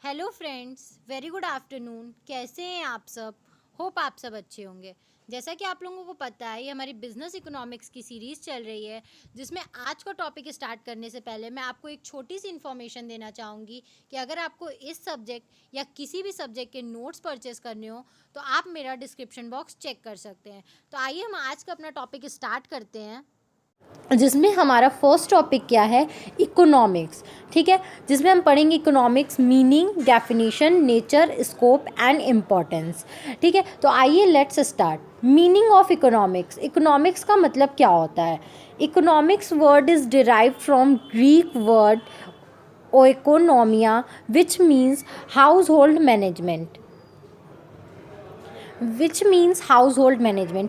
Hello friends, very good afternoon. कैसे हैं आप सब? होप आप सब अच्छे होंगे। जैसा कि आप लोगों को पता है, ये हमारी बिजनेस इकोनॉमिक्स की सीरीज़ चल रही है, जिसमें आज का टॉपिक स्टार्ट करने से पहले मैं आपको एक छोटी सी इन्फॉर्मेशन देना चाहूँगी कि अगर आपको इस सब्जेक्ट या किसी भी सब्जेक्ट के नोट्स परचेस करने हो तो आप मेरा डिस्क्रिप्शन बॉक्स चेक कर सकते हैं। तो आइए हम आज का अपना टॉपिक स्टार्ट करते हैं, जिसमें हमारा फर्स्ट टॉपिक क्या है? इकोनॉमिक्स। ठीक है, जिसमें हम पढ़ेंगे economics meaning, definition, nature, scope and importance. ठीक है, तो आइए let's start. Meaning of economics. Economics का मतलब क्या होता है? Economics word is derived from Greek word oikonomia which means household management.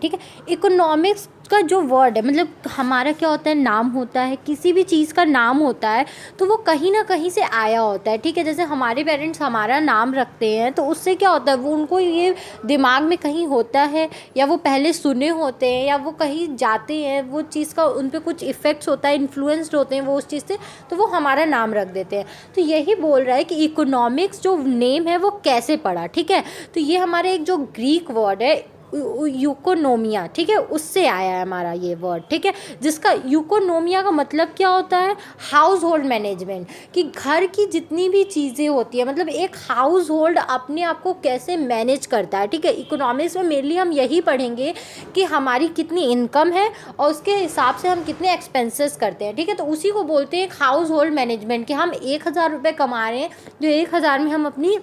ठीक है, इकोनॉमिक्स का जो वर्ड है, मतलब हमारा क्या होता है, नाम होता है, किसी भी चीज़ का नाम होता है तो वो कहीं ना कहीं से आया होता है। ठीक है, जैसे हमारे पेरेंट्स हमारा नाम रखते हैं तो उससे क्या होता है, वो उनको ये दिमाग में कहीं होता है, या वो पहले सुने होते हैं, या वो कहीं जाते हैं, वो चीज़ का उन पर कुछ इफ़ेक्ट्स होता है, इन्फ्लुएंस्ड होते हैं वो उस चीज़ से, तो वो हमारा नाम रख देते हैं। तो यही बोल रहा है कि इकोनॉमिक्स जो नेम है वो कैसे पड़ा। ठीक है, तो ये हमारे एक जो ग्रीक वर्ड है यूकोनोमिया, ठीक है, उससे आया है हमारा ये वर्ड। ठीक है, जिसका यूकोनोमिया का मतलब क्या होता है? हाउस होल्ड मैनेजमेंट, कि घर की जितनी भी चीज़ें होती है, मतलब एक हाउस होल्ड अपने आप को कैसे मैनेज करता है। ठीक है, इकोनॉमिक्स में मेनली हम यही पढ़ेंगे कि हमारी कितनी इनकम है और उसके हिसाब से हम कितने एक्सपेंसेस करते हैं। ठीक है, तो उसी को बोलते हैं एक हाउस होल्ड मैनेजमेंट, कि हम 1,000 रुपये कमा रहे हैं, जो 1,000 में हम अपनी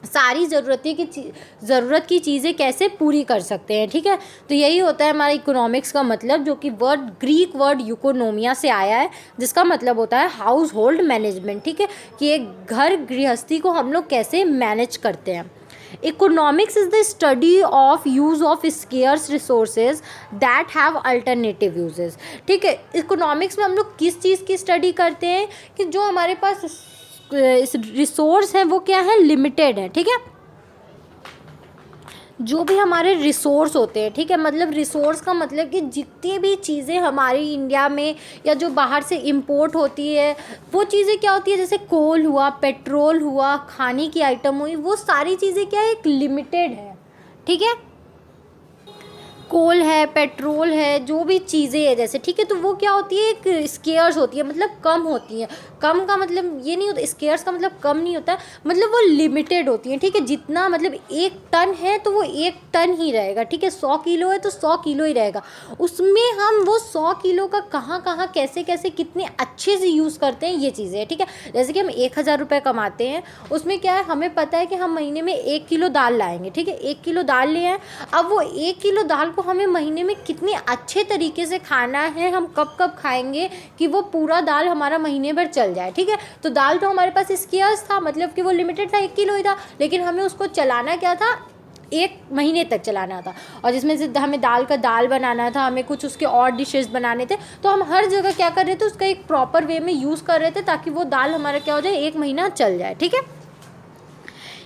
सारी ज़रूरत की चीज़ें कैसे पूरी कर सकते हैं। ठीक है, तो यही होता है हमारा इकोनॉमिक्स का मतलब, जो कि वर्ड ग्रीक वर्ड यूकोनोमिया से आया है, जिसका मतलब होता है हाउस होल्ड मैनेजमेंट। ठीक है, कि एक घर गृहस्थी को हम लोग कैसे मैनेज करते हैं। Economics is the study of use of scarce resources that have alternative uses. ठीक है, इकोनॉमिक्स में हम लोग किस चीज़ की स्टडी करते हैं? कि जो हमारे पास रिसोर्स है वो क्या है? लिमिटेड है। ठीक है, जो भी हमारे रिसोर्स होते हैं, ठीक है, मतलब रिसोर्स का मतलब कि जितनी भी चीज़ें हमारी इंडिया में या जो बाहर से इंपोर्ट होती है, वो चीज़ें क्या होती है, जैसे कोल हुआ, पेट्रोल हुआ, खाने की आइटम हुई, वो सारी चीज़ें क्या है, एक लिमिटेड है। ठीक है, कोल है, पेट्रोल है, जो भी चीज़ें हैं जैसे, ठीक है, तो वो क्या होती है, एक स्केयर्स होती है, मतलब कम होती हैं। कम का मतलब ये नहीं होता, स्केयर्स का मतलब कम नहीं होता, मतलब वो लिमिटेड होती हैं। ठीक है, जितना मतलब 1 टन है तो वो 1 टन ही रहेगा। ठीक है, 100 किलो है तो 100 किलो ही रहेगा। उसमें हम वो 100 किलो का कहाँ कहाँ कैसे कैसे कितने अच्छे से यूज़ करते हैं, ये चीज़ें हैं। ठीक है, जैसे कि हम 1,000 रुपये कमाते हैं, उसमें क्या है, हमें पता है कि हम महीने में 1 किलो दाल लाएंगे। ठीक है, 1 किलो दाल ले आए, अब वो 1 किलो दाल को हमें महीने में कितने अच्छे तरीके से खाना है, हम कब कब खाएंगे कि वो पूरा दाल हमारा महीने भर चल जाए। ठीक है, तो दाल तो हमारे पास स्केयर्स था, मतलब कि वो लिमिटेड था, 1 किलो ही था, लेकिन हमें उसको चलाना क्या था, 1 महीने तक चलाना था। और जिसमें से हमें दाल बनाना था, हमें कुछ उसके और डिशेस बनाने थे, तो हम हर जगह क्या कर रहे थे, उसका एक प्रॉपर वे में यूज़ कर रहे थे, ताकि वो दाल हमारा क्या हो जाए, 1 महीना चल जाए। ठीक है,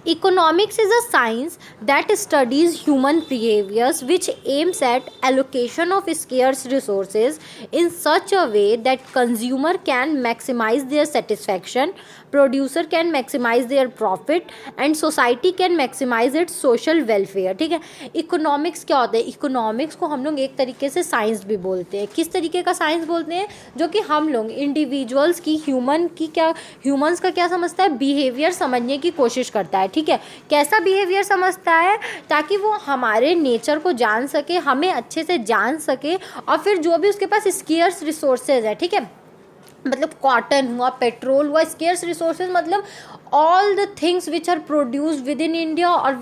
economics is a science that studies human behaviors which aims at allocation of scarce resources in such a way that consumer can maximize their satisfaction, producer can maximize their profit and society can maximize its social welfare. ठीक है, economics क्या होता है? Economics को हम लोग एक तरीके से साइंस भी बोलते हैं। किस तरीके का साइंस बोलते हैं? जो कि हम लोग इंडिविजुअल्स की ह्यूमंस का क्या समझता है, बिहेवियर समझने की कोशिश करता है। ठीक है, कैसा बिहेवियर समझता है? ताकि वो हमारे नेचर को जान सके, हमें अच्छे से जान सके, और फिर जो भी उसके पास स्केयर्स रिसोर्सेज है, ठीक है, मतलब कॉटन हुआ, पेट्रोल हुआ, स्केयर्स रिसोर्सेज मतलब all the things which are produced within India और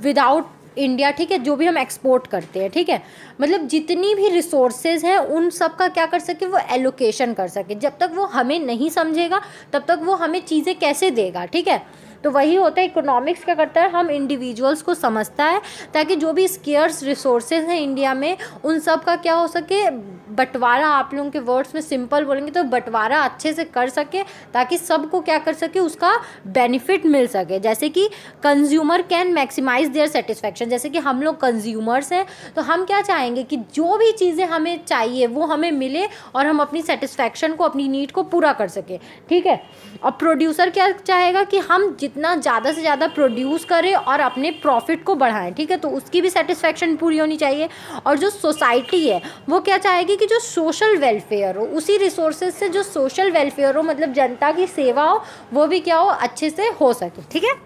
विदाउट इंडिया। ठीक है, जो भी हम एक्सपोर्ट करते हैं, ठीक है, मतलब जितनी भी रिसोर्सेज हैं उन सब का क्या कर सके, वो एलोकेशन कर सके। जब तक वो हमें नहीं समझेगा तब तक वो हमें चीज़ें कैसे देगा। ठीक है, तो वही होता है, इकोनॉमिक्स क्या करता है, हम इंडिविजुअल्स को समझता है ताकि जो भी स्केयर्स रिसोर्सेज हैं इंडिया में उन सब का क्या हो सके, बंटवारा, आप लोगों के वर्ड्स में सिंपल बोलेंगे तो बंटवारा अच्छे से कर सके ताकि सबको क्या कर सके, उसका बेनिफिट मिल सके। जैसे कि consumer can maximise their satisfaction, जैसे कि हम लोग कंज्यूमर्स हैं तो हम क्या चाहेंगे कि जो भी चीज़ें हमें चाहिए वो हमें मिले और हम अपनी सेटिस्फैक्शन को, अपनी नीड को पूरा कर सके, ठीक है। और प्रोड्यूसर क्या चाहेगा कि हम जितना ज़्यादा से ज़्यादा प्रोड्यूस करें और अपने प्रॉफिट को बढ़ाएं, ठीक है, तो उसकी भी सेटिस्फैक्शन पूरी होनी चाहिए। और जो सोसाइटी है वो क्या चाहेगी कि जो सोशल वेलफेयर हो, उसी रिसोर्सेज से जो सोशल वेलफेयर हो, मतलब जनता की सेवा हो, वो भी क्या हो, अच्छे से हो सके, ठीक है।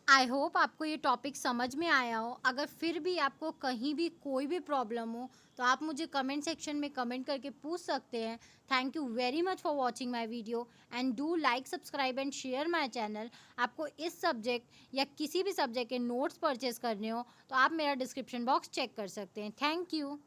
आई होप आपको ये टॉपिक समझ में आया हो। अगर फिर भी आपको कहीं भी कोई भी प्रॉब्लम हो तो आप मुझे कमेंट सेक्शन में कमेंट करके पूछ सकते हैं। Thank you very much for watching my video and do like, subscribe and share my channel. आपको इस सब्जेक्ट या किसी भी सब्जेक्ट के नोट्स परचेज करने हो तो आप मेरा डिस्क्रिप्शन बॉक्स चेक कर सकते हैं। Thank you.